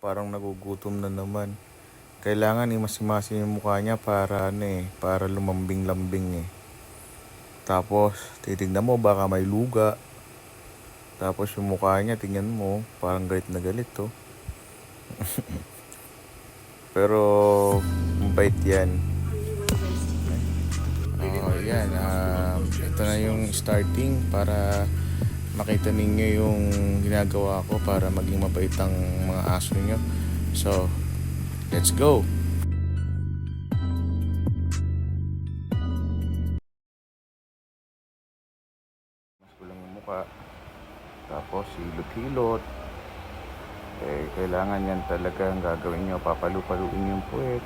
parang nagugutom na naman. Kailangan imasim-masim yung mukha niya para para lumambing-lambing eh. Tapos, titignan mo baka may luga. Tapos yung mukha niya, tingnan mo, parang galit na galit to. Pero, mabait yan. Yan. Ito na yung starting para makita ninyo yung ginagawa ko para maging mabait ang mga aso nyo. So, let's go! Mas kulang yung mukha. Tapos, hilot-hilot. Kailangan yan talaga ang gagawin nyo. Papalu-paluin yung puwet.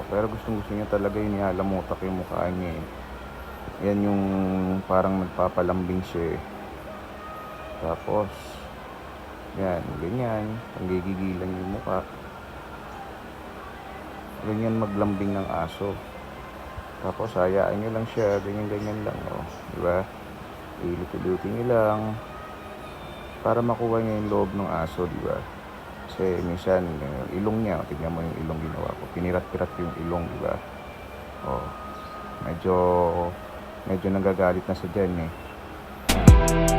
Pero gustong-gusto niya talaga yung nialamutak yung mukha niya eh. Yan yung parang nagpapalambing siya eh. Tapos, yan, ganyan. Panggigigilan yung mukha. Ganyan maglambing ng aso. Tapos, hayaan nyo lang siya. Ganyan-ganyan lang, oh. Diba? Iluti-luti nyo lang. Para makuha niya yung loob ng aso, diba? Kasi minsan, yung ilong niya, tignan mo yung ilong ginawa ko. Pinirat-pirat yung ilong, diba? Medyo nagagalit na sa dyan eh.